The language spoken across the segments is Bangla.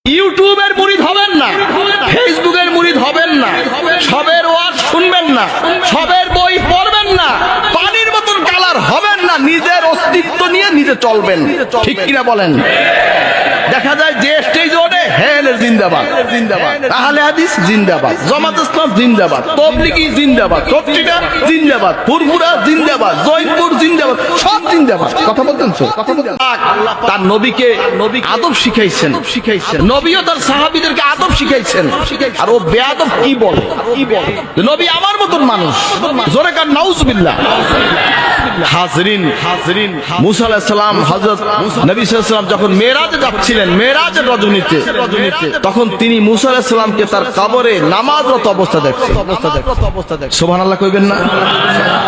ইউটিউবের মুরিদ হবেন না, ফেসবুকের মুরিদ হবেন না, সবের ওয়াজ শুনবেন না, সবের বই পড়বেন না, পানির মতন কালার হবেন না, নিজের অস্তিত্ব নিয়ে নিজে চলবেন। ঠিক কিনা বলেন? দেখা যায় যে স্টেজে ওঠে হেল জিন্দাবাদ, আহলে হাদিস জিন্দাবাদ, জামাত ইসলাম জিন্দাবাদ, তাবলীগী জিন্দাবাদ, চট্টিটা জিন্দাবাদ, ফুরফুরা জিন্দাবাদ, জয়পুর জিন্দাবাদ, সব জিন্দাবাদ। কথা বলতেন তো? তার নবীকে আদব শিখাইছেন, নবীও তার সাহাবীদেরকে আদব শিখাইছেন। আর ও বেয়াদব কি বলে? নবী আমার মতন মানুষ, জোরে কার নাউজুবিল্লাহ। হাজরিন, মুসা আলাইহিস সালাম, হযরত নবী সাল্লাল্লাহু আলাইহি ওয়াসাল্লাম যখন মেরাজে যাচ্ছিলেন, মেরাজের রজনীতে, তখন তিনি মুসা আলাইহিস সালামকে তার কবরে নামাজরত অবস্থা দেখছেন। সুবহানাল্লাহ কইবেন না?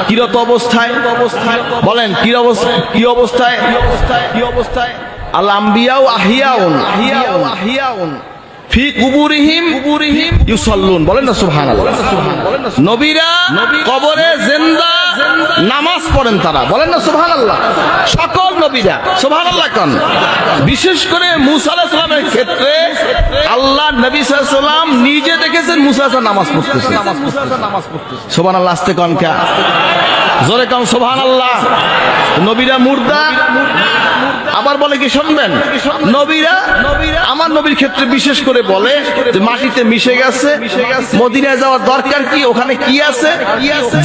কিরত অবস্থায় বলেন? কি অবস্থায়? আল আম্বিয়া ও আহিয়াউন ফি কুবুরিহিম ইউসাল্লুন। বলেন না সুবহানাল্লাহ। নবীরা কবরে জিন্দা নামাজ পড়েন তারা। বলেন না সুবহানাল্লাহ। সকল নবীরা সুবহানাল্লাহ কোন। বিশেষ করে মুসা আলাইহিস সালামের ক্ষেত্রে আল্লাহ নবী সাল্লাল্লাহু আলাইহি ওয়াসাল্লাম নিজে দেখেছেন মুসা আলাইহিস সালাম নামাজ পড়তেছেন। সুবহানাল্লাহ। আস্তে কোন কা, জোরে কোন সুবহানাল্লাহ। নবীরা মুর্দা, আবার বলে কি শুনবেন? নবীরা আমার নবীর ক্ষেত্রে বিশেষ করে বলে যে মাটিতে মিশে গেছে, মদিনায় যাওয়ার দরকার কি, ওখানে কি আছে,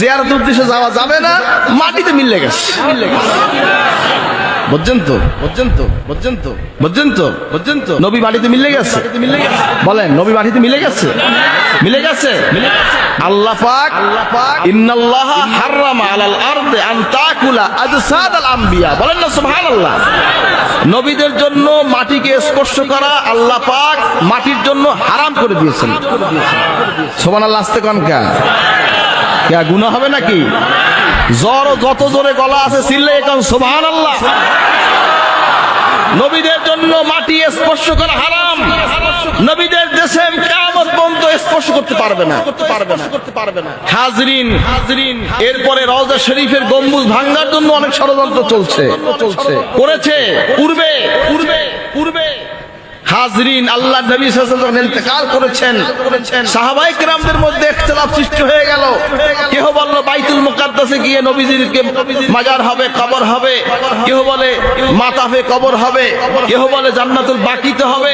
জিয়ারতের উদ্দেশ্যে যাওয়া যাবে না, মাটিতে মিলে গেছে। বুঝছেন তো? নবী মাটিতে মিলে গেছে। বলেন নবী মাটিতে মিলে গেছে। আল্লাহ পাক ইন্নাল্লাহা হারামা আলাল আরদি আন তাকুলা আজসাদাল আম্বিয়া। বলেন না সুবহানাল্লাহ। নবীদের জন্য মাটিকে স্পর্শ করা আল্লাহ পাক মাটির জন্য হারাম করে দিয়েছেন। সুবহানাল্লাহ। আস্তে কোন কা, কে গুনাহ হবে নাকি? যত জোরে গলা আছে চিল্লে কোন সুবহানাল্লাহ। নবীদের জন্য মাটি স্পর্শ করা হারাম। নবীদের দেশে কিয়ামত পর্যন্ত স্পর্শ করতে পারবে না। হাজরিন, এরপরে রওজা শরীফের গম্বুজ ভাঙার জন্য অনেক ষড়যন্ত্র করেছে পূর্বে। হাজরিন, আল্লাহ নবী সাল্লাল্লাহু আলাইহি ওয়াসাল্লাম ইন্তেকাল করেছেন, সাহাবায়ে কেরামদের মধ্যে ইখতিলাফ সৃষ্টি হয়ে গেল। কেউ বলল বাইতুল মুকাদ্দাসে গিয়ে নবীজির মাজার হবে, কবর হবে, কেউ বলে মাতাফে কবর হবে, কেউ বলে জান্নাতুল বাকিতে হবে।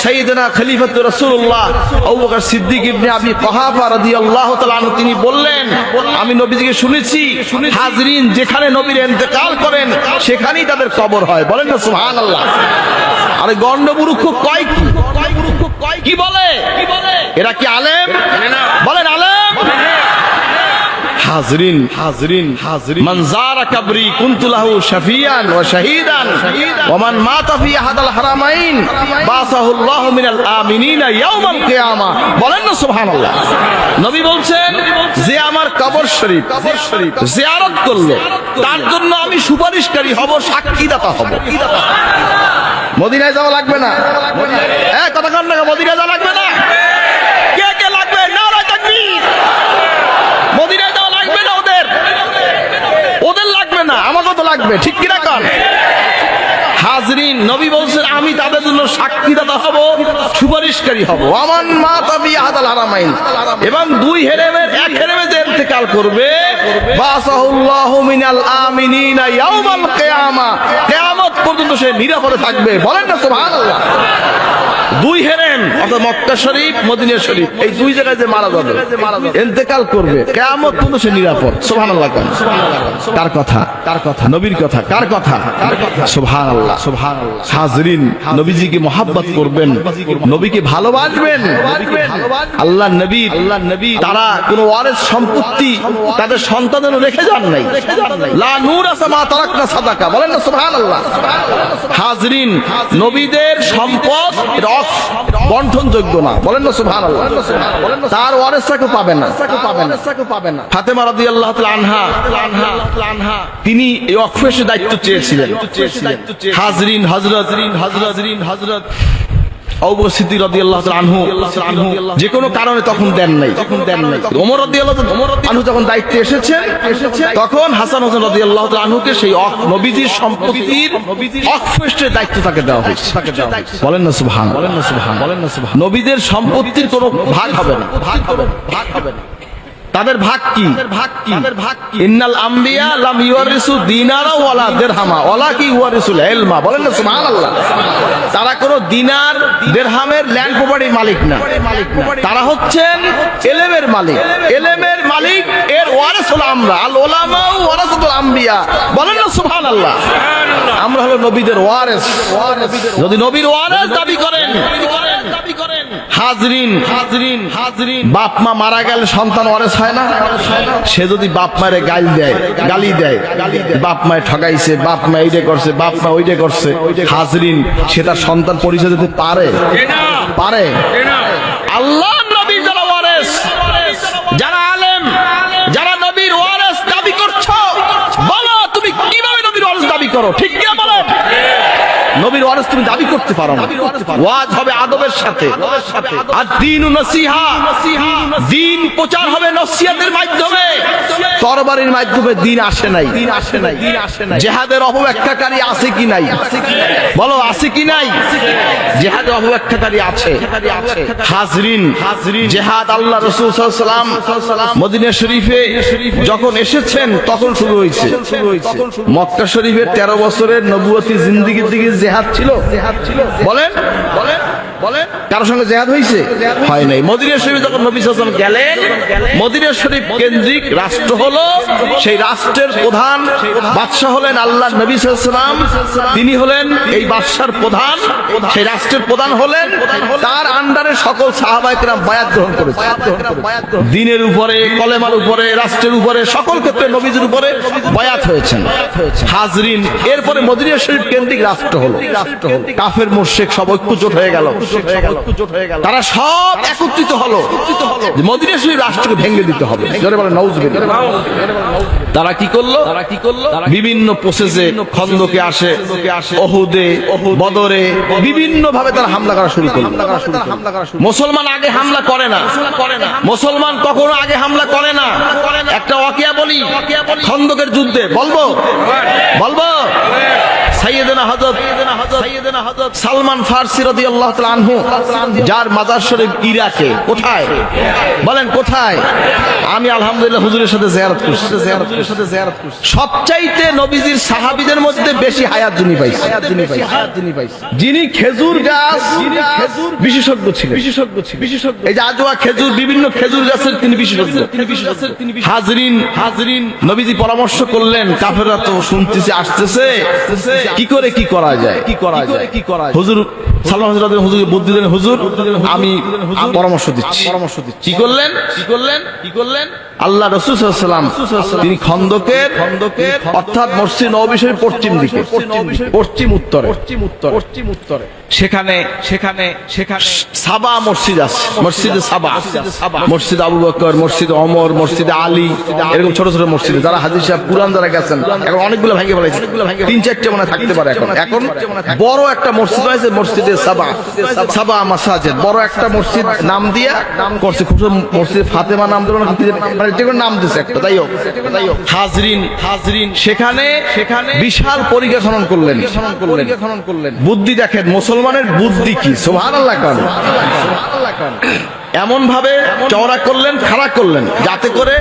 সাইয়েদনা খলিফাতুর রাসূলুল্লাহ আবু বকর সিদ্দিক ইবনে আবি কুহাফা রাদিয়াল্লাহু তাআলা আনহু তিনি বললেন, আমি নবীজিকে শুনেছি হাজরিন যেখানে নবীর ইন্তেকাল করেন সেখানেই তাদের কবর হয়। বলেন না সুবহানাল্লাহ। আরে গন্ডমূর্খ কয় কি বলে? এরা কি আলেম? বলেন আলেম। হাজরিন, মান যারা কবরি কুনতু লাহু শাফিয়ান ওয়া শাহীদান ওয়া মান মাতা ফি আহাদাল হারামাইন বাসাহুল্লাহু মিনাল আমিনিনা ইয়াউমাল কিয়ামা। বলেন না সুবহানাল্লাহ। নবী বলছেন যে আমার কবর শরীফ জিয়ারত করলো তার জন্য আমি সুপারিশকারী হব, সাক্ষীদাতা হব। মদিনায় যাওয়া লাগবে না। কথা কন না, মদিনায় যাওয়া লাগবে না। কে লাগবে? নারায়ে তাকবীর। মদিনায় যাওয়া লাগবে না, ওদের লাগবে না, আমাকে তো লাগবে। ঠিক কিনা কন? হাজরিন, নবী বলছেন আমি তাদের জন্য সাক্ষীদাতা হব, সুপারিশকারী হব। আমান মাতা ফি আহাদাল হারামাইন, এবং দুই হেরেমের এক হেরেমে যে ইন্তেকাল করবে বাসাহুল্লাহু মিনাল আমিনিনা ইয়াউমাল কিয়ামা, কিয়ামত পর্যন্ত সে নিরাপদে থাকবে। বলেন না সুবহানাল্লাহ। দুই হেরেম অর্থাৎ মক্কা শরীফ, মদিনা শরীফ, এই দুই জায়গায় যে মারা যাবে, ইন্তেকাল করবে, কিয়ামত পর্যন্ত সে নিরাপদ। সুবহানাল্লাহ। কার কথা? নবীর কথা। কার কথা? সুবহানাল্লাহ। হাজরিন, নবীজিকে মহব্বত করবেন, নবীকে ভালোবাসবেন। আল্লাহ নবী তারা কোন ওয়ারিস সম্পত্তি তাদের সন্তানের রেখে যান নাই। লা নূরাসা মা তারাকনা সাদাকা। বলেন না সুবহানাল্লাহ। হাজরিন, নবীদের সম্পদ বন্টনযোগ্য না। বলেন না সুবহানাল্লাহ। তার ওয়ারিসটাকে পাবে না। ফাতেমা রাদিয়াল্লাহু তাআলা আনহা তিনি এই ওয়াকফের দায়িত্ব চেয়েছিলেন। হাজরিন, হযরত আবু বকর সিদ্দিক রাদিয়াল্লাহু তাআলা আনহু যে কোনো কারণে তখন দেন নাই। ওমর রাদিয়াল্লাহু আনহু যখন দায়িত্বে এসেছেন তখন হাসান হোসেন রাদিয়াল্লাহু তাআলা আনহুকে সেই নবীজির সম্পত্তির অফিসের দায়িত্ব তাকে দেওয়া হয়েছে। বলেন না সুবহান, বলেন না সুবহান, বলেন না সুবহান। নবীদের সম্পত্তির কোনো ভাগ হবে না, ভাগ হবে না, ভাগ হবে না। তাদের ভাগ কি? ইন্নাল আম্বিয়া লাম ইওয়ারিসু দিনারা ওয়ালা দিরহামা ওয়ালা কি ইওয়ারিসুল ইলমা। বলেন না সুবহানাল্লাহ। তারা কোনো দিনার দিরহামের ল্যান্ড প্রপার্টির মালিক না, তারা হচ্ছেন ইলমের মালিক। ইলমের মালিক এর ওয়ারিস হলো আমরা। আল উলামা ওয়ারাসাতুল আম্বিয়া। বলেন না সুবহানাল্লাহ। আমরা হলো নবীদের ওয়ারিস। যদি নবীর ওয়ারিস দাবি করেন, হাজরিন হাজরিন হাজরিন, বাপ মা মারা গেলে সন্তান ওয়ারিস হয় না? সে যদি বাপ মারে গালি দেয়, বাপ মায়ে ঠকাইছে, বাপ মা এইটা করছে, বাপ মা ওইটা করছে, হাজরিন সে তার সন্তান পরিচয় দিতে পারে? পারে? আল্লাহ নবীর যারা ওয়ারিস, যারা আলেম, যারা নবীর ওয়ারিস দাবি করছো, বলো তুমি কিভাবে নবীর ওয়ারিস দাবি করো? ঠিক কি বলো? নবীর ওয়ারিস তুমি দাবি করতে পারো না। ওয়াজ হবে আদবের সাথে। আর দ্বীন নসিহা, দ্বীন প্রচার হবে নসিহতের মাধ্যমে, তরবারির মাধ্যমে দ্বীন আসে নাই। জিহাদের অপব্যাখ্যাকারী আছে কি নাই? বলো আছে কি নাই? জিহাদের অপব্যাখ্যাকারী আছে। হাজরিন জিহাদ আল্লাহ রাসূল সাল্লাল্লাহু আলাইহি ওয়াসাল্লাম মদিনা শরীফে যখন এসেছেন তখন শুরু হয়েছে। মক্কা শরীফের 13 বছরের নবুয়তি জিন্দেগির দিকে জিহাদ ছিল। বলেন বলেন বলেন, কারোর সঙ্গে জিহাদ হয়েছে? হয় নাই। মদিনা শরীফে যখন নবী সাল্লাল্লাহু আলাইহি ওয়াসাল্লাম গেলেন, মদিনা শরীফ কেন্দ্রিক রাষ্ট্র হলো, সেই রাষ্ট্রের প্রধান বাদশা হলেন আল্লাহর নবী সাল্লাল্লাহু আলাইহি ওয়াসাল্লাম। তিনি হলেন এই বাদশার প্রধান, সেই রাষ্ট্রের প্রধান হলেন। তার আন্ডারে সকল সাহাবায়ে কেরাম বায়াত গ্রহণ করেছে। দ্বীনের উপরে, কলেমার উপরে, রাষ্ট্রের উপরে, সকল ক্ষেত্রে নবীজির উপরে বায়াত হয়েছেন। হাজরিন, এরপরে মদিনা শরীফ কেন্দ্রিক রাষ্ট্র হলো। কাফের মুশরিক সব ঐক্যজোট হয়ে গেল। তারা সব একত্রিত হলো মদিনা শরীফ রাষ্ট্রকে ভেঙে দিতে হবে। জোরে বলেন নাউজুবিল্লাহ। তারা কি করলো? বিভিন্ন প্রসেসে খন্দকে আসে, ওহুদে, বদরে বিভিন্ন ভাবে তারা হামলা করা শুরু করলো। মুসলমান আগে হামলা করে না, মুসলমান কখনো আগে হামলা করে না। একটা ওয়াকিয়া বলি, খন্দকের যুদ্ধে বলবো বলবো সাইয়েদনা হযরত সালমান ফারসি রাদিয়াল্লাহু তাআলা আনহু, যার মাজার শরীফ ইরাকে। কোথায় বলেন? কোথায়? আমি আলহামদুলিল্লাহ হুজুরের সাথে জিয়ারত করছি। সবচাইতে নবীজির সাহাবীদের মধ্যে বেশি হায়াত যিনি পাইছে, যিনি খেজুর গাছ বিশেষজ্ঞ ছিলেন। এই যে আজওয়া খেজুর, বিভিন্ন খেজুর গাছের তিনি বিশেষজ্ঞ। হাজরিন নবীজি পরামর্শ করলেন, কাফেররা তো শুনতেছে আসতেছে, কি করে কি করা যায়? হুজুর সালমান হুজুরকে বুদ্ধি দেন, হুজুর আমি পরামর্শ দিচ্ছি। কি করলেন? আল্লাহ রাসূল সাল্লাল্লাহু আলাইহি ওয়াসাল্লাম তিনি খন্দকের অর্থাৎ মসজিদ নববী শরীফ পশ্চিম দিকে, পশ্চিম উত্তরে সেখানে সাবা মসজিদ আছে। মসজিদে সাবা, মসজিদ আবু বকর, মসজিদ ওমর, মসজিদ আলী, এরকম ছোট ছোট মসজিদ। যারা হাজী সাহেব পুরান যারা গেছেন, এখন অনেকগুলো ভেঙে ফেলেছে, 3-4টা মনে থাকতে পারে। এখন বড় একটা মসজিদ হয়েছে, মসজিদে সাবা মাসাজিদ, বড় একটা মসজিদ নাম দিয়া করছে। খুব মসজিদ ফাতেমা নাম দিল না, মানে যে কোনো নাম দিচ্ছে একটা। তাই হোক, হাজরিন সেখানে বিশাল পরিখা খনন করলেন। বুদ্ধি দেখেন মুসলমানের বুদ্ধি কি! সুবহানাল্লাহ। এমন ভাবে চওড়া করলেন, খাড়া করলেন, যাতে করে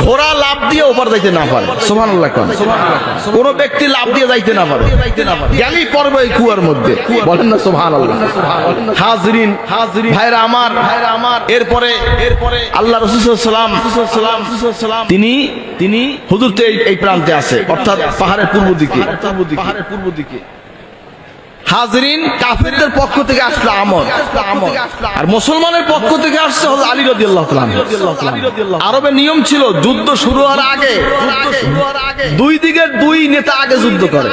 ঘোড়া লাভ দিয়ে ওপার যাইতে না পারে। সুবহানাল্লাহ। কোন ব্যক্তি লাভ দিয়ে যাইতে না পারে, গেলেই পড়বে এই কুয়ার মধ্যে। বলেন না সুবহানাল্লাহ। হাজরিন ভাইরা আমার, এরপরে আল্লাহ রাসূল সাল্লাল্লাহু আলাইহি ওয়াসাল্লাম তিনি হুজুর তো এই প্রান্তে আছে, অর্থাৎ পাহাড়ের পূর্ব দিকে। হাজরিন, কাফেরদের পক্ষ থেকে আসলো আমর, আর মুসলমানের পক্ষ থেকে আসছে হযরত আলী রাদিয়াল্লাহু তাআলা। আরবের নিয়ম ছিল যুদ্ধ শুরু হওয়ার আগে দুই দিকের দুই নেতা আগে যুদ্ধ করে,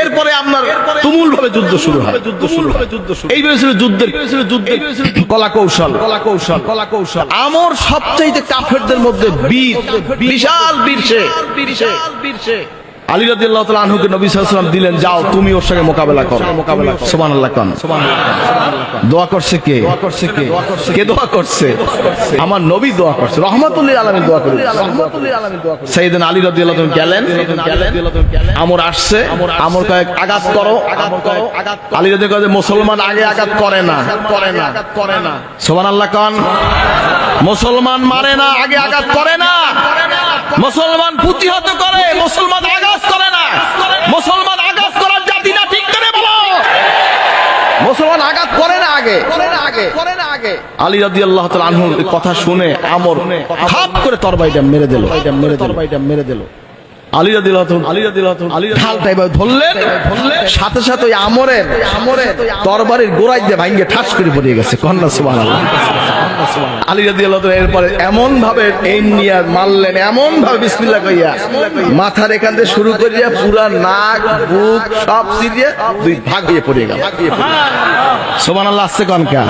এরপরে আপনার তুমুল ভাবে যুদ্ধ শুরু হয়। এইভাবে ছিল যুদ্ধের কলা কৌশল। আমর সবচাইতে কাফেরদের মধ্যে বীর, বিশাল বীর সে। আলী রাদিয়াল্লাহু তাআলা আনহুকে নবী সাল্লাল্লাহু আলাইহি ওয়াসাল্লাম দিলেন, যাও তুমি ওর সঙ্গে মোকাবেলা করো। সুবহানাল্লাহ কোন দোয়া করছে কে? কে দোয়া করছে? আমার নবী দোয়া করছে, রাহমাতুল লিল আলামিন দোয়া করেছে। সাইয়েদনা আলী রাদিয়াল্লাহু তাআলা গেলেন, আমর আসছে, আমর কয়েক আঘাত করো। আলী রাদিয়াল্লাহু তাআলা মুসলমান আগে আঘাত করে না। সুবহানাল্লাহ কোন মুসলমান মারে না, আগে আঘাত করে না। মুসলমান প্রতিহত করে, মুসলমান আঘাত করে না। মুসলমান আঘাত করার জাতি না, ঠিক করে বলো। মুসলমান আঘাত করে না আগে। আলী রাদিয়াল্লাহু তাআলা আনহুর কথা শুনে আমর খাপ করে তরবারিটা মেরে দিল। আলী রাদিয়াল্লাহু তাআলা ঢালটা এভাবে ধরলেন, সাথে সাথে ওই আমরের তরবারির গোড়ায় দিয়ে ভাঙ্গে ঠাস করে পড়ে গেছে। কন্যা সুবহানাল্লাহ। আলী রাদিয়াল্লাহু তাআলা এরপরে এমন ভাবে এই নিয়ে মারলেন, এমন ভাবে বিসমিল্লাহ কইয়া মাথার এখান থেকে শুরু করিয়া পুরা নাক বুক সব চিরিয়ে দুই ভাগ হয়ে পড়ে গেল। সুবহানাল্লাহ আসছে কনকা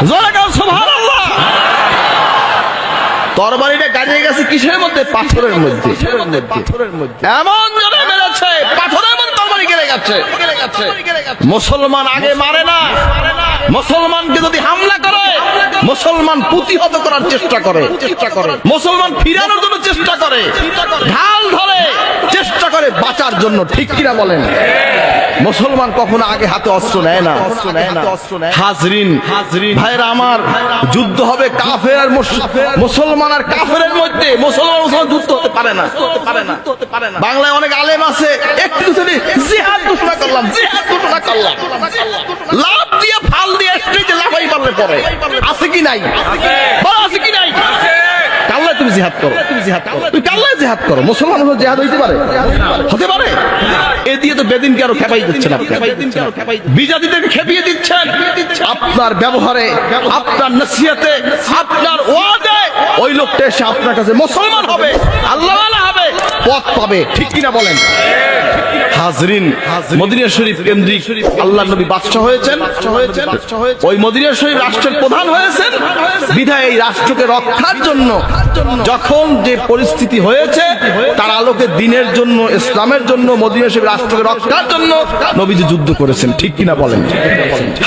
জোরে গাও সুবহানাল্লাহ। তরবারিটা গাড়িয়ে গেছে কিসের মধ্যে? পাথরের মধ্যে। এমন জোরে মেরেছে, পাথরের মধ্যে তরবারি গেড়ে গেছে। মুসলমান আগে মারে না। মুসলমানকে যদি হামলা করে, মুসলমান প্রতিহত করার চেষ্টা করে, মুসলমান ফিরানোর জন্য চেষ্টা করে, ঢাল ধরে চেষ্টা করে বাঁচার জন্য, ঠিক কিনা বলেন? মুসলমান কখনো আগে হাতে অস্ত্র নেয় না। হাজরিন ভাইরা আমার, যুদ্ধ হবে কাফের আর মুসলমান আর কাফেরের মধ্যে। মুসলমান যুদ্ধ হতে পারে না। বাংলায় অনেক আলেম আছে, একটু যদি জিহাদ ঘোষণা করলাম, লাভ দিয়ে ফাল দিয়ে স্ট্রিটে লাফাই পারলে পরে আছে কি নাই? আছে কি নাই? কাল্লায় তুমি জিহাদ করো, তুমি কাল্লায় জিহাদ করো। মুসলমান জিহাদ হইতে পারে? হতে পারে। এ দিয়ে তো বেদিনকে আরো খেপাই দিচ্ছেন, বিজাতিদেরকে খেপিয়ে দিচ্ছেন। আপনার ব্যবহারে, আপনার নসিহতে, আপনার ওয়াদে ওই লোকটা এসে আপনার কাছে মুসলমান হবে, আল্লাহওয়ালা হবে, পথ পাবে, ঠিক কিনা বলেন? হাজরিন, মদিনা শরীফ কেন্দ্রিক আল্লাহর নবী বাদশা হয়েছেন। ওই মদিনা শরীফ রাষ্ট্রের প্রধান হয়েছেন। বিধায় এই রাষ্ট্রকে রক্ষার জন্য যখন যে পরিস্থিতি হয়েছে, তার আলোকে দিনের জন্য, ইসলামের জন্য, মদিনা শরীফ রাষ্ট্রকে রক্ষার জন্য নবীজি যুদ্ধ করেছেন, ঠিক কিনা বলেন?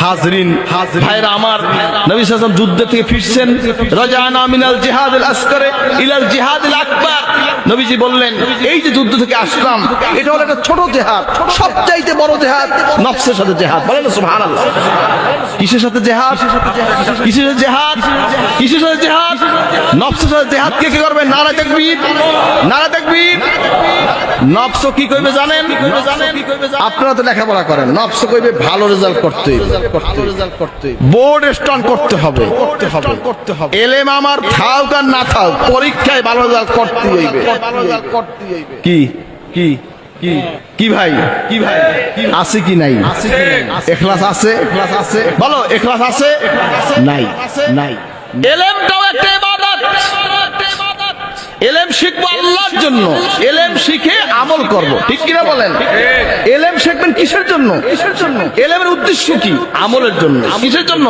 হাজরিন ভাইরা আমার, নবী সাল্লাল্লাহু আলাইহি ওয়াসাল্লাম যুদ্ধ থেকে ফিরছেন। রাজানা মিনাল জিহাদিল আসগরে ইলাল জিহাদিল আকবার। নবীজি বললেন, এই যে যুদ্ধ থেকে আসলাম, এটা হলো একটা ছোট জিহাদ, সবচাইতে বড় জিহাদ নফসের সাথে জিহাদ। বলেন সুবহানাল্লাহ। কিসের সাথে জিহাদ? কিসের সাথে জিহাদ? কিসের সাথে জিহাদ? নফসের সাথে জিহাদ। কে কে করবে? নারা তাকবীর, নারা তাকবীর। নফস কি কইবে জানেন? আপনারা তো লেখাপড়া করেন। নফস কইবে ভালো রেজাল্ট করতে হবে, বোর্ড স্ট্যান্ড করতে হবে। এলেম আমার থাক আর না থাক, পরীক্ষায় ভালো রেজাল্ট করতে হইবে। কি কি কি ভাই, কি ভাই, আছে কি নাই? ইখলাস আছে? বলো, ইখলাস আছে? নাই। এলেমটাও একটা ইবাদত। এলেম শিখবো আল্লাহর জন্য, এলেম শিখে আমল করব, ঠিক কিনা বলেন? এলেম শিখবেন কিসের জন্য? এলেমের উদ্দেশ্য কি? আমলের জন্য। কিসের জন্য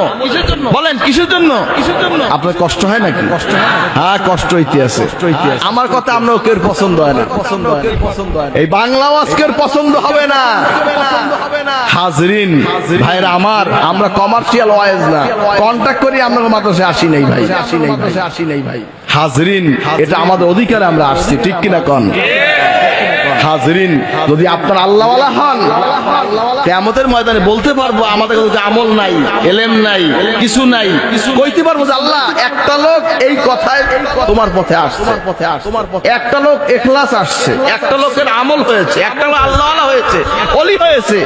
বলেন? কিসের জন্য? আপনার কষ্ট হয় নাকি? হ্যাঁ, কষ্ট হইতে আছে। আমার কথা আপনার কেউ পছন্দ হয় না, এই বাংলা আজকের পছন্দ হবে না। হাজরিন ভাইরা আমার, আমরা কমার্শিয়াল ওয়াইজ না, কন্ট্যাক্ট করি আমরা মাদ্রাসায় আসি নাই ভাই। হাজরিন, এটা আমাদের অধিকারে আমরা আসছি, ঠিক কিনা কন? হাজরিন, যদি আপনার আল্লাহওয়ালা হন, কিয়ামতের ময়দানে বলতে পারবো আমাদের কাছে আমল নাই, এলেম নাই, কিছু নাই, কইতে পারবো যে আল্লাহ, একটা লোক এই কথায় তোমার পথে আসছে, একটা লোক ইখলাস আসছে, একটা লোকের আমল হয়েছে, একটা লোক আল্লাহওয়ালা হয়েছে, ওলি হয়েছে।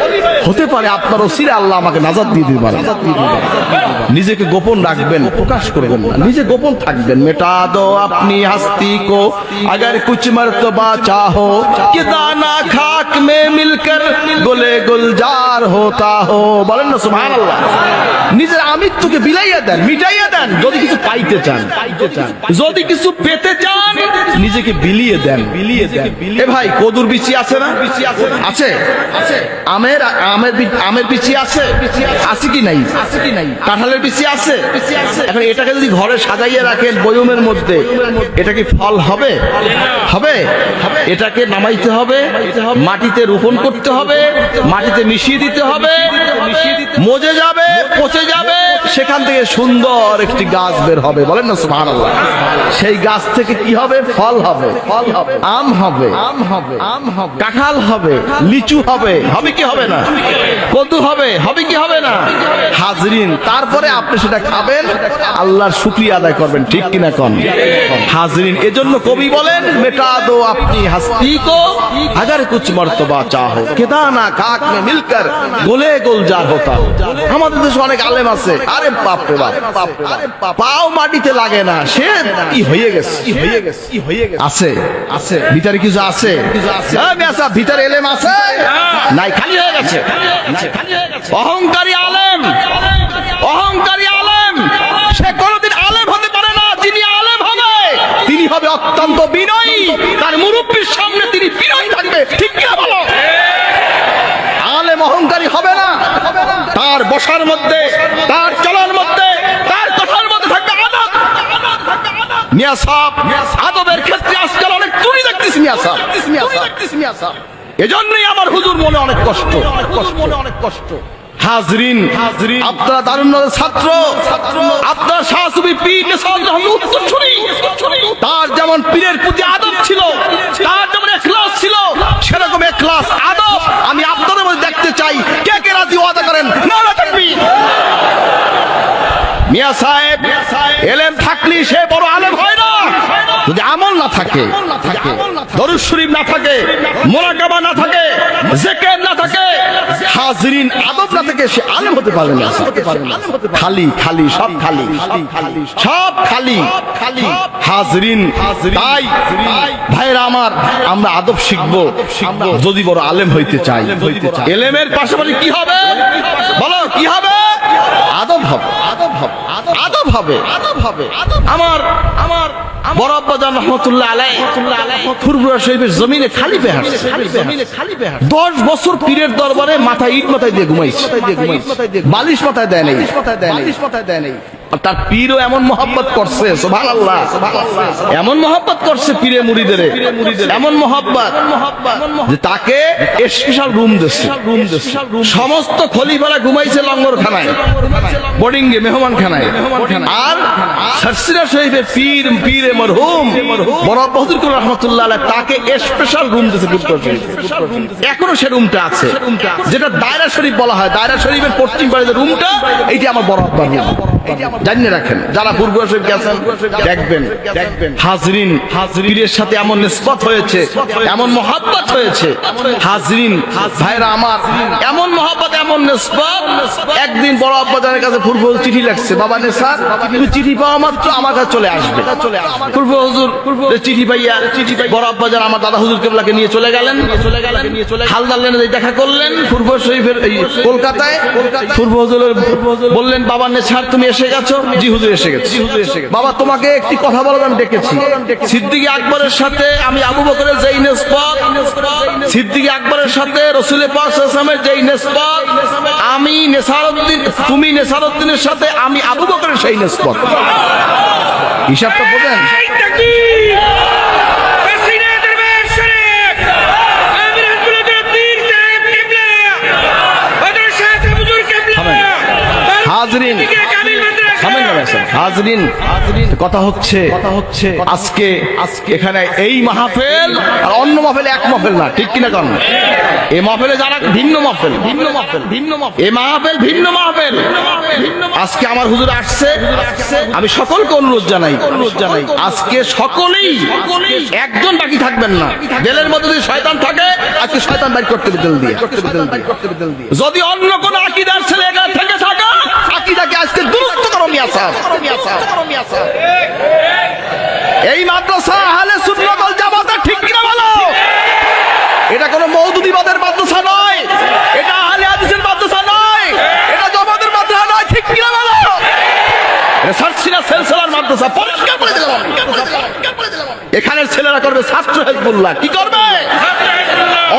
হতে পারে আপনার ওসিলে আল্লাহ আমাকে নাজাত দিয়ে দিতে পারে। নিজেকে গোপন রাখবেন, প্রকাশ করবেন না, নিজে গোপন থাকবেন। মেটা দো আপনি হস্তি কো अगर कुछ मर्तबा चाहो कि दाना खाक में मिलकर गुले गुलजार होता हो। বলেন না সুবহানাল্লাহ। নিজের আমিত্বকে বিলাইয়া দেন, মিটাইয়া দেন। যদি কিছু পাইতে চান, যদি কিছু পেতে চান, নিজেকে বিলিয়ে দেন। এ ভাই, কদুর বিচি আছে না? আছে। আমের বিচি আছে কি নাই? কাঁঠালের বিচি আছে। এখন এটাকে যদি ঘরে সাজাইয়া রাখেন বয়মের মধ্যে, এটা কি ফল হবে? এটাকে নামাইতে দিতে হবে, মাটিতে রোপণ করতে হবে, মাটিতে মিশিয়ে দিতে হবে, মজে যাবে, পচে যাবে, সেখান থেকে সুন্দর একটি গাছ বের হবে। বলেন না সুবহানাল্লাহ। সেই গাছ থেকে কি হবে? ফল হবে, আম হবে, কাঁঠাল হবে, লিচু হবে, হবে কি হবে না? কদু হবে, হবে কি হবে না? হাজরিন, তারপরে আপনি সেটা খাবেন, আল্লাহর শুকরিয়া আদায় করবেন, ঠিক কিনা কোন? হাজরিন, এজন্য কবি বলেন, মেটা দো আপনি হস্তি কো अगर कुछ मर्तबा चाहो केदाना खाक में मिलकर गोले गुलजार होता। আমাদের দেশে অনেক আলেম আছে, আরে বাপ রে বাপ, পাও মাটিতে লাগে না, সে কি হয়ে গেছে, আছে আছে ভিতরে কিছু আছে, হ্যাঁ মেসা ভিতরে এলেম আছে নাই, খালি হয়ে গেছে। অহংকারী আলেম, অহংকারী আলেম, সে কোনোদিন আলেম হতে পারে না। যিনি আলেম হবে তিনি হবে অত্যন্ত বিনয়ী, তার মুরব্বির সামনে তিনি বিনয়ী থাকবে, ঠিক কিনা বলো? আলেম অহংকারী হবে না, তার বসার মধ্যে, তার চলার মধ্যে, তার কথার মধ্যে থাকবে আদব। মিয়া সাহেব, আদবের ক্ষেত্রে আজকাল অনেক ত্রুটি দেখতেছি মিয়া সাহেব, এজন্যই আমার হুজুর মনে অনেক কষ্ট, অনেক কষ্ট। হাজরিন, আপনারা দারুন্নদের ছাত্র, আপনার শাহসুফি পীর নেসার উত্তরসূরি, তার যেমন পীরের প্রতি আদব ছিল, তার যেমন ইখলাস ছিল, সেরকম ইখলাস আদব আমি আপনাদের মধ্যে দেখতে চাই। কে কে রাজি ওয়াদা করেন? নারা তাকবীর। মিয়া সাহেব, এলেম থাকলে সে বড় আলেম হয় না যদি আমল না থাকে, দরুদ শরীফ না থাকে, মুরাকাবা না থাকে, জিকির না থাকে, হাজরিন আদব না থাকে, সে আলেম হতে পারে না। খালি খালি, সব খালি, সব খালি। হাজরিন, তাই ভাইরা আমার, আমরা আদব শিখবো যদি বড় আলেম হইতে চাই। এলেমের পাশাপাশি কি হবে বলো? কি হবে? আদব হবে, আদব হবে। আমার বড় আব্বা জান রহমাতুল্লাহ আলাইহি ফুরফুরা শরীফের জমিনে খালি পেয়ে হাঁটছে, 10 বছর পীরের দরবারে মাথায় ইট মাথায় দিয়ে ঘুমাইছে, বালিশ মাথায় দেয় নাই। তার পীরও এমন মহব্বত করছে, সুবহানাল্লাহ, এমন মহব্বত করছে পীরে মুরিদের, এমন মহব্বত যে তাকে স্পেশাল রুম দিয়েছে। সমস্ত খলিফারা ঘুমাইছে লঙ্গরখানায়, বোর্ডিং এ, মেহমানখানায়। আর সরসিনা শরীফের পীরে মরহুম বড় বহাদুর কুল রহমাতুল্লাহ আলাইহি তাকে স্পেশাল রুম দিয়েছে। এখনো সে রুমটা আছে, যেটা দায়রা শরীফ বলা হয়। দায়রা শরীফের পশ্চিম পাড়ে যে রুমটা, এইটা আমার বড় আব্বার রুম, জানিয়ে রাখেন। যারা ফুরফুরা শরীফ গেছেন দেখবেন। হাজরিন, পীরের সাথে এমন নিসবত হয়েছে, এমন মহব্বত হয়েছে। হাজরিন ভাইরা আমার, এমন মহব্বত, এমন নিসবত। একদিন বড় আব্বা জানের কাছে ফুরফুরা চিঠি লাগছে, বাবা নেসার তুমি চিঠি পাওয়া মাত্র আমার কাছে চলে আসবে। ফুরফুরা হুজুর চিঠি পাইয়া বড় আব্বা জান আমার দাদা হুজুর কেবলাকে নিয়ে চলে গেলেন। হালদার লেনে দেখা করলেন ফুরফুরা শরীফের কলকাতায়। ফুরফুরা হুজুর বললেন, বাবা নেসার তুমি এসে গেছো? জি হুজুর এসে গেছি। বাবা তোমাকে একটি কথা বলার আমি ডেকেছি। সিদ্দিক আকবরের সাথে আমি আবু বকরের যেই নিসবত, সিদ্দিক আকবরের সাথে রাসূল পাক সাল্লাল্লাহু আলাইহি ওয়াসাল্লামের যেই নিসবত, আমি নেসারউদ্দিন, তুমি নেসারউদ্দিনের সাথে আমি আবু বকরের সেই নিসবত। হিসাবটা বোঝেন? হাজরিন, কথা হচ্ছে আজকে এখানে এই মাহফিল আর অন্য মাহফিল এক মাহফিল না, ঠিক কিনা? কারণ এই মাহফিলে যারা ভিন্ন মাহফিল, এই মাহফিল ভিন্ন মাহফিল। আজকে আমার হুজুর আসছে, আমি সকলকে অনুরোধ জানাই, আজকে সকলেই একজন বাকি থাকবেন না। দিলের মধ্যে যদি শয়তান থাকে, আজকে শয়তান বাইর করতে দিল দিয়ে। যদি অন্য কোন আকীদার ছেলে এখানে থেকে থাকে, আকীদাকে আজকে দুরুস্ত করো মিয়া সাহেব। এই মাদ্রাসা আহলে সুন্নাত ওয়াল জামাতের, ঠিক কিনা বলো? এটা কোনো মওদুদিবাদের মাদ্রাসা নয়, এটা আহলে হাদিসের মাদ্রাসা নয়, এটা জামাতের মাদ্রাসা নয়, ঠিক কিনা বলো? এটা সরসিনা সিলসিলার মাদ্রাসা। পরিষ্কার করে দিলাম আমি। এখানের ছেলেরা করবে ছাত্র হিজবুল্লাহ। কি করবে?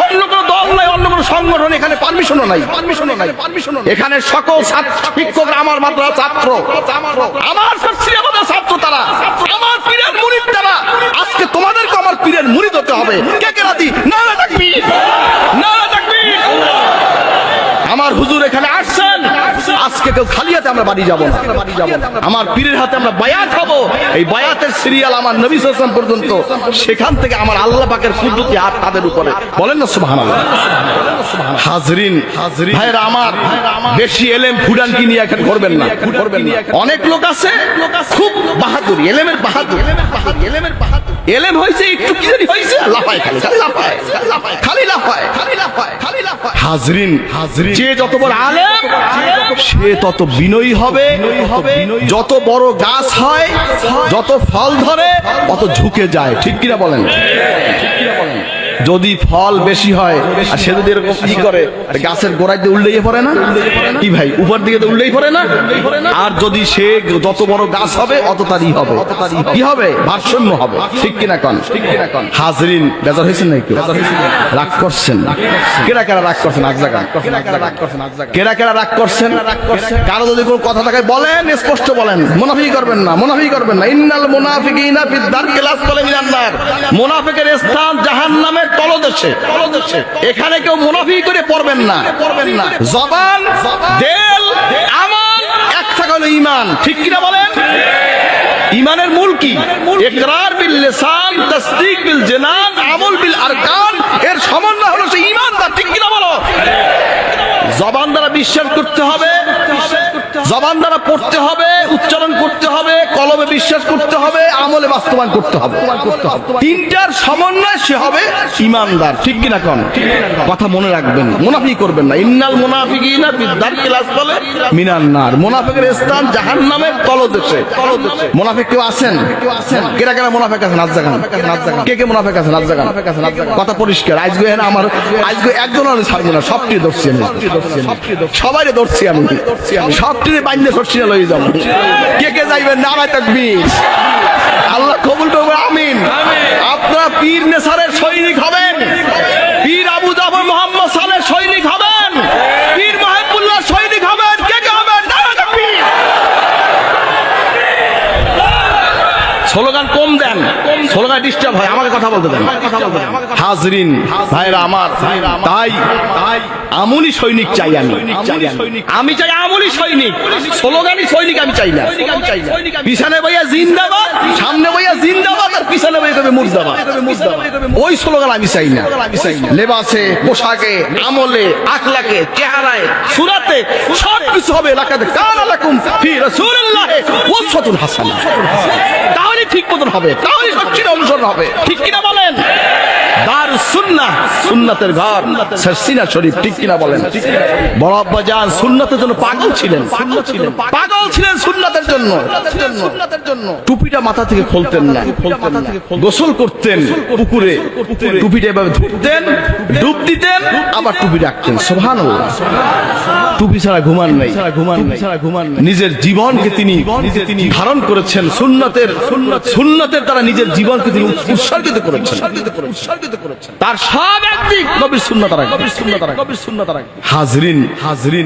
অন্য কোনো দল নাই, অন্য কোনো সংগঠন এখানে পারমিশনও নাই। এখানে সকল শিক্ষকরা আমার মাদ্রাসা ছাত্র, আমার সরসিনা মাদ্রাসা ছাত্র, তারা আমার পীরের মুরিদ। তারা আজকে তোমাদেরকে আমার পীরের পীরের মুরিদ হতে হবে। কে কে রাজি? নারা তাকবীর, নারা তাকবীর। আমার হুজুর এখানে আসছেন, আজকে কেউ খালি হাতে আমরা বাড়ি যাব না। আমার পীরের হাতে আমরা বায়াত হব। এই বায়াতের সিরিয়াল আমার নবী সাল্লাল্লাহু আলাইহি ওয়াসাল্লাম পর্যন্ত, সেখান থেকে আমার আল্লাহ পাকের কুদরতি হাত তাদের উপরে। বলেন না সুবহানাল্লাহ। হাজরিন, ভাইরা আমার, বেশি এলেম ফুডানকি নিয়ে এখন করবেন না। অনেক লোক আছে খুব বাহাদুর, এলেমের বাহাদুর, এলেমের বাহাদুর। এলেম হয়েছে একটু কি জানি হয়েছে, লাফায় খালি, লাফায়, খালি লাফায়, খালি লাফায়, খালি লাফায়। হাজরিন, যে যত বড় আলেম সে তত বিনয়ী হবে। যত বড় গাছ হয়, যত ফল ধরে, অত ঝুঁকে যায়। ঠিক কিনা বলেন? যদি ফল বেশি হয় আর সে যদি এরকম কি করে, গাছের গোড়ায় দিয়ে উল্লেই পড়ে না কি ভাই, উপর দিকে তো উল্লেই পড়ে না। আর যদি সে যত বড় গাছ হবে অত তারই হবে, কি হবে, ভারসাম্য হবে। ঠিক কিনা কন? হাজরিন, বেজার হয়েছেন না একটু? রাগ করছেন? কেরা কেরা রাগ করছেন? আগ জায়গা কেরা কেরা রাগ করছেন? কারো যদি কোনো কথা থাকে বলেন, স্পষ্ট বলেন, মুনাফিকি করবেন না, মুনাফিকি করবেন না। ইন্নাল মুনাফিকিনা ফিদ দারকিল আসফালি মিনান নার। মুনাফিকের স্থান জাহান্নামের তলদেশে। এখানে কেউ মুনাফিকি করে পড়বেন না। জবান, দিল, আমল এক থাকা হলো ঈমান। ঠিক কিনা বলেন? ঈমানের মূল কি? ইকরার বিল লিসান, তাসদীক বিল জানান, আমল বিল আরকান। এর সমন্বয় হলো সেই ঈমানদার। ঠিক কিনা বলো? জবান দ্বারা বিশ্বাস করতে হবে, জবান দ্বারা পড়তে হবে, উচ্চারণ করতে হবে, কলমে বিশ্বাস করতে হবে, আমলে বাস্তবায়ন করতে হবে। তিনটার সমন্বয় সে হবে ঈমানদার। ঠিক কিনা কোন? কথা মনে রাখবেন, মুনাফিকি করবেন না। ইন্নাল মুনাফিকিনা ফিদ দারকিল আসফালি মিনান নার। মুনাফিকের স্থান জাহান্নামের তলদেশে। মুনাফিক কেউ আছেন? কেরা কেরা মুনাফিক আছেন? হাত জাগান। কে কে মুনাফিক আছেন? হাত জাগান। কথা পরিষ্কার। আজকে আমার আজকে একজনও ছাড়বো না, সবটি ধরছি আমি, সবাই ধরছি আমি, সবটি বাইন্দে ধরছি না, লই যাবো। কে কে যাইবেন? নারায়ে তাকবীর। আল্লাহ কবুল করবে, আমিন। আপনারা পীর নেসারের সৈনিক হবেন, পীর আবু জাফর মুহাম্মদ সালেহ সৈনিক হবেন, পীর মাহবুবুল্লাহ সৈনিক হবেন। কে কে হবেন? নারায়ে তাকবীর। স্লোগান কম দেন, স্লোগান ডিস্টার্ব হয়, আমাকে কথা বলতে দেন। হাজরিন, ভাইরা আমার, তাই আমলি সৈনিক চাই আমি। আমি চাই আমলি সৈনিক, স্লোগানি সৈনিক আমি চাই না। পিছনে বইয়া জিন্দাবাদ, সামনে বইয়া জিন্দাবাদ, আর পিছনে বইয়া কবে মুর্দাবাদ। ওই স্লোগান আমি চাই না। লেবাসে, পোশাকে, আমলে, আখলাকে, চেহারায়, সুরাতে সব কিছু হবে লাকাদ কানা লাকুম ফি রাসূলিল্লাহি উসওয়াতুন হাসানাহ। তাহলে ঠিক মতন হবে, তাহলে সচ্চির অনুসরণ হবে। ঠিক কিনা বলেন? দারুস সুন্নাহ, সুন্নাতের ঘর, সিনা শরীফ। ঠিক কিনা বলেন? বড় আব্বা জান সুন্নাতের জন্য পাগল ছিলেন, পাগল ছিলেন সুন্নাতের জন্য। টুপিটা মাথা থেকে খুলতেন না, গোসল করতেন পুকুরে, টুপিটা এভাবে ধরতেন, ডুব দিতেন, আবার টুপি রাখতেন। সুবহানাল্লাহ। টুপি ছাড়া ঘুমান নাই, নিজের জীবনকে তিনি ধারণ করেছেন সুন্নাতের দ্বারা, নিজের জীবনকে তিনি উৎসর্গিত করেছেন। তার সব একদিক নবীর সুন্নাত আর হাজরিন,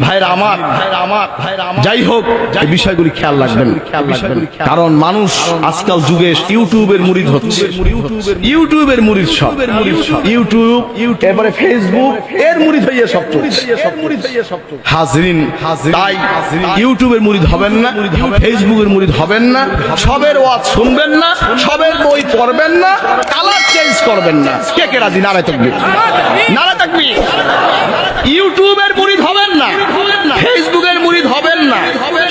ভাইরা আমার, যাই হোক এই বিষয়গুলি খেয়াল রাখবেন। কারণ মানুষ আজকাল যুগে ইউটিউবের মুরিদ হচ্ছে, ইউটিউবের মুরিদ সব, ইউটিউব, এবারে ফেসবুক এর মুরিদ হইয়া সব চলছে। হাজরিন, তাই ইউটিউবের মুরিদ হবেন না, ফেসবুকের মুরিদ হবেন না, সবের ওয়াজ শুনবেন না, সবের বই পড়বেন না, কালার চেঞ্জ করবেন না। কে কে রাজি? নারায়ে তাকবীর, নারায়ে তাকবীর। ইউটিউবের মুরিদ হবেন না, ফেসবুকের মুরিদ হবেন না,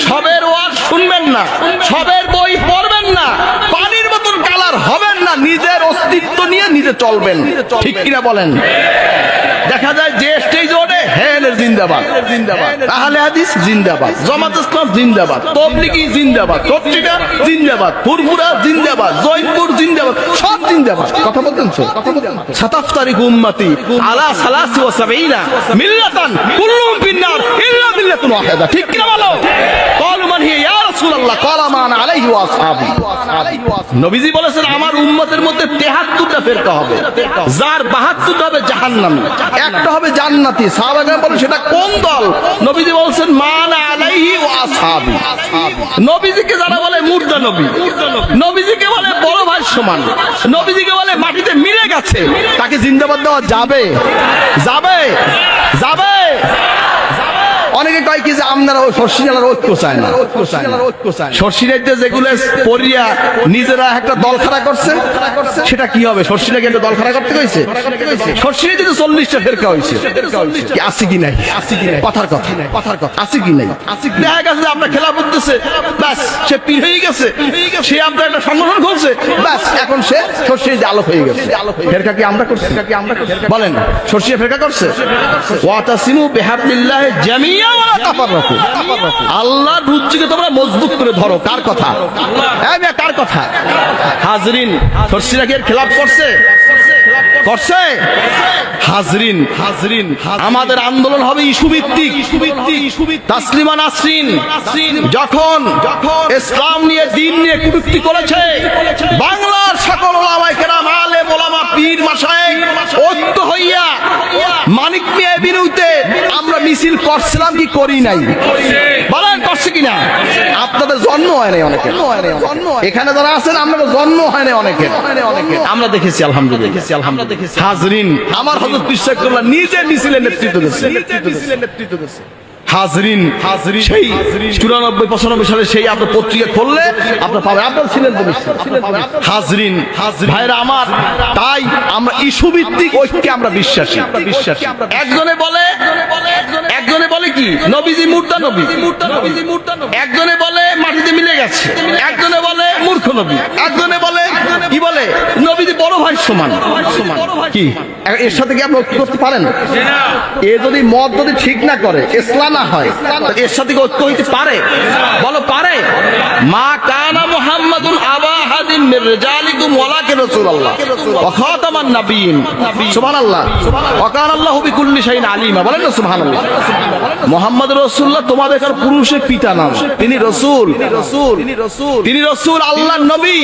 সবের ওয়াজ শুনবেন না, সবের বই পড়বেন না, পানির মতন কালার হবেন না, নিজের অস্তিত্ব নিয়ে নিজে চলবেন। ঠিক কিনা বলেন? দেখা যায় যে স্টেজ ওঠে, হেলের জিন্দাবাদ, আহলে হাদিস জিন্দাবাদ, জামাত ইসলাম জিন্দাবাদ, তাবলীগী জিন্দাবাদ, পত্রিকা জিন্দাবাদ, ফুরফুরা জিন্দাবাদ, জয়পুর জিন্দাবাদ, সব জিন্দাবাদ। কথা বলতেন তো? সাতাফতারিকু উম্মতি আলা 73 মিল্লাতান কুল্লুহুম ফিন্নার ইল্লা মিল্লাতুন ওয়াহিদা। ঠিক কি না বলো? ক্বালু মান হিয়া ইয়া রাসূলুল্লাহ, ক্বালা মান আলাইহি ওয়া আসহাবি। নবীজি বলেছেন আমার উম্মতের মধ্যে 73টা ফিরকা হবে, যার 72টা হবে জাহান্নামী, একটা হবে জান্নাতি। সাহাবাগণ বলেন সেটা কোন দল? নবীজি বলেন মান আলাইহি ওয়া আসহাবি। নবীজিকে যারা বলে মুর্দা নবী, নবীজিকে বলে বড় ভাই ভাইয়ের সমান। নবীজিকে বলে মাটিতে মিলে গেছে, তাকে জিন্দাবাদ দেওয়া যাবে? যাবে? যাবে? অনেকে কয় কি যে আপনারা ওই শর্ষিনার ঐক্য চায় না, শর্ষিনাইতে যেগুলো পড়িয়া নিজেরা একটা দল খাড়া করছে, সেটা কি হবে? শর্ষিনাকে একটা দল খাড়া করতে কইছে? শর্ষিনাইতে তো 40টা ফেরকা হয়েছে, আছে কি নাই? কথার কথা, আছে কি নাই? দেখা গেছে যে আমরা খেলা করতেছে, ব্যাস সে পীর হয়ে গেছে, সে আপনার একটা সংগঠন খুলছে, ব্যাস এখন সে শর্ষিনাইতে আলোক হয়ে গেছে। ফেরকা কি আমরা করছি? বলেন, শর্ষিনা ফেরকা করছে? ওয়াতাসিমু বিহাবলিল্লাহি জামিয়া ওয়ালা তাফাররাকু। আল্লাহ রুজিকে তোমরা মজবুত করে ধরো। কার কথা? এই মেয়ে, কার কথা? হাজরিন, শর্ষিনা কি এর খেলাফ করছে? করছে? হাজরিন, আমাদের আন্দোলন হবে ইস্যু ভিত্তিক। তাসলিমা নাসরিন যখন ইসলাম নিয়ে, দিন নিয়ে কটূক্তি করেছে, বাংলার সকল ওলামায়ে কেরাম, আলেম ওলামা, পীর মাশায়েখ ঐক্য হইয়া মানিক মিয়া বিরুদ্ধে আমরা মিছিল করছিলাম কি করি নাই? বলেন করছে কিনা? আপনাদের জন্ম হয় নাই অনেকে, এখানে যারা আছেন আপনাদের জন্ম হয় নাই অনেকে, আমরা দেখেছি আলহামদুলিল্লাহ। হাজরিন, আমার হযরত পীর সাহেব কেবলা নিজে মিছিলের নেতৃত্ব দিয়েছে। হাজরিন, সেই 94-95 সালে সেই আপনার পত্রিকা খুললে আপনার পাবেন, আপনার ছিলেন তো হাজরিন ভাইরা আমার। তাই আমরা ইস্যু ভিত্তিক ঐক্যে আমরা বিশ্বাসী। একজনে বলে কি নবীজি মুর্দা নবী, একজনে বলে মাটিতে মিলে গেছে, একজনে বলে মূর্খ নবী, একজনে বলে কি বলে নবীজি বড় ভাই সমান। কি এর সাথে কি আপনি ঐক্য করতে পারেন? এ যদি মত যদি ঠিক না করে, ইসলাম না হয়, এর সাথে ঐক্য হইতে পারে? বলো পারে? মা কানা মুহাম্মাদুন আবা হাদিন মির রিজালিকুম ওয়ালাকিন রাসূলুল্লাহ ওয়া খাতামান নাবিয়িন। সুবহানাল্লাহ। ওয়া কানা আল্লাহু বিকুল্লি শাইইন আলিমা। বলেন না সুবহানাল্লাহ। মুহাম্মদ রাসূলুল্লাহ তোমাদের পুরুষের পিতা নাম, তিনি রাসূল, তিনি রাসূল, আল্লাহর নবী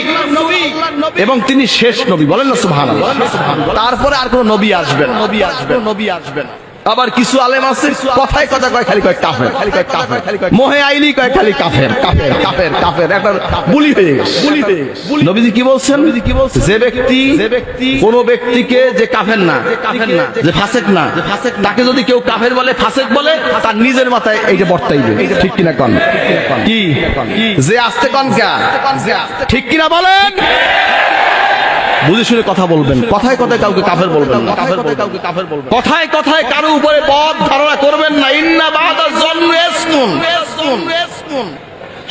এবং তিনি শেষ নবী। বলেন না সুবহানাল্লাহ। তারপরে আর কোন নবী আসবেন? আবার কিছু আলেম আছে কথায় কথা কয়, খালি কয় কাফের, মোহে আইলি কয় খালি কাফের, একটা বুলি হয়ে গেছে। নবীজি কি বলছেন? যে ব্যক্তি কোন ব্যক্তিকে যে কাফের না, যে ফাসেক না, তাকে যদি কেউ কাফের বলে, ফাসেক বলে, তার নিজের মাথায় এইটা বর্তাইবে। ঠিক কিনা কন? কি যে আসতে কন কা? ঠিক কিনা বলেন? বুঝে শুনে কথা বলবেন, কথায় কথায় কাউকে কাফের বলবেন না, কথায় কথায় কারো উপরে পথ ধারণা করবেন না। ইন্না বাদা যন্নি ইসমুন,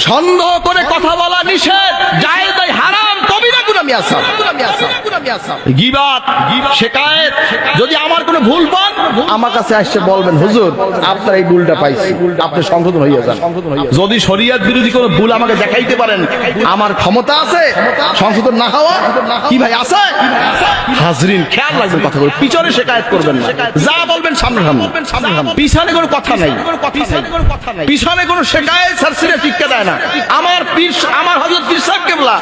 সন্দেহ করে কথা বলা নিষেধ, জায়েজ হারাম, কবিরা গুনাহ মিয়াসাব। গীবাত, শিকায়েত, যদি আমার কোনো ভুল পান আমার কাছে এসে বলবেন, হুজুর আপনার এই ভুলটা পাইছি, আপনি সংশোধন হইয়া যান। যদি শরীয়ত বিরোধী কোনো ভুল আমাকে দেখাইতে পারেন, আমার ক্ষমতা আছে সংশোধন না হওয়া? কি ভাই আছে? হাজরিন, খেয়াল রাখবেন কথা বলবেন, পিছনে শিকায়েত করবেন না, যা বলবেন সামনে সামনে, পিছনে কোনো কথা নাই, পিছনে কোনো শিকায়েত সারসিরে টিকা দেয় না। আমার পীর, আমার হযরত পীর সাহেব কেবলা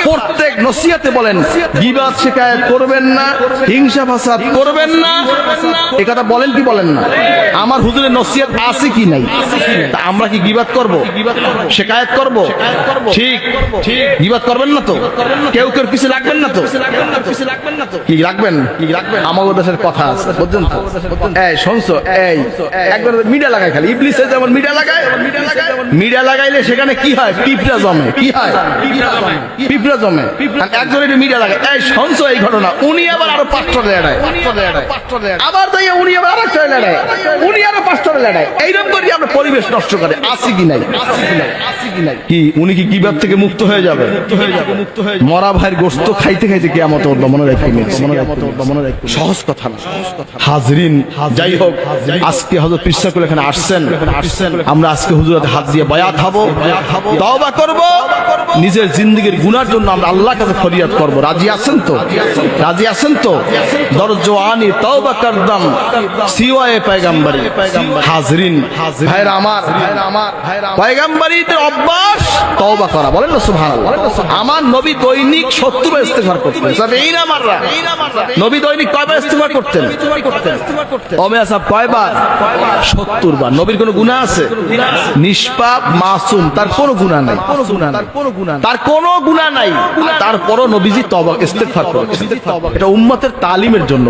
প্রত্যেক নসিহতে বলেন গীবাত শিকায়েত করবেন না, হিংসা ফাসাদ করবেন না। এই কথা বলেন কি বলেন না? আমার হুজুরের নসিহত আছে কি নাই? তা আমরা কি গীবাত করব, শিকায়েত করব? ঠিক গীবাত করবেন না তো? কেউ পিছে লাগবেন না তো? কি রাখবেন? আমাদের দেশের কথা আছে, বুঝছেন তো? এই শুনছো, এই একবার মিডিয়া লাগায়, খালি ইবলিসে যেমন মিডিয়া লাগায়, মিডিয়া লাগাইলে সেখানে কি হয়? পিঁপড়া জমে। কি হয়? পিঁপড়া জমে। একজনের মিডিয়া লাগায়, এই শুনছো এই ঘটনা, উনি আবার আরো 5টা লেড়ায়, আবার তাই উনি আবার আরেকটা লেড়ায়, উনি আরো 5টা লেড়ায়। এইরকম করে আমরা পরিবেশ নষ্ট করে আসি কি নাই? কি উনি কি গীবাত থেকে মুক্ত হয়ে যাবে? মরা ভাইয়ের গোশত খাইতে খাইতে কিয়ামত হবে, মনে রাখবেন, সহজ কথা না। হাজরিন, যাই হোক, আজকে হযরত পীর সাহেব এখানে আসছেন, আমরা আজকে হুজুরের হাত দিয়ে বায়াত হব, তওবা করব, নিজের জিন্দেগীর গুনার জন্য আমরা আল্লাহর কাছে ফরিয়াদ করব। রাজি আছেন তো? রাজি আছেন তো? দরজওয়ানি তওবা করদম সিওয়ায়ে পয়গম্বরী। হাজরিন ভাইরা আমার, পয়গম্বরীদের অভ্যাস তওবা করা। বলেন না সুবহানাল্লাহ। আমার নবী দৈনিক 70 বার ইস্তিগফার করতেন। সাবেঈনা মাররা। নবী দৈনিক কয়বার ইস্তিগফার করতেন? ওমে সাহেব কয়বার? 70 বার। নবীর কোনো গুনাহ আছে? নিষ্পাপ মাসুম, তার কোনো গুনাহ নাই, তার কোনো গুনাহ নাই। তারপরও নবীজি তওবা ইস্তেগফার করেছেন। এটা উম্মতের তালিমের জন্য।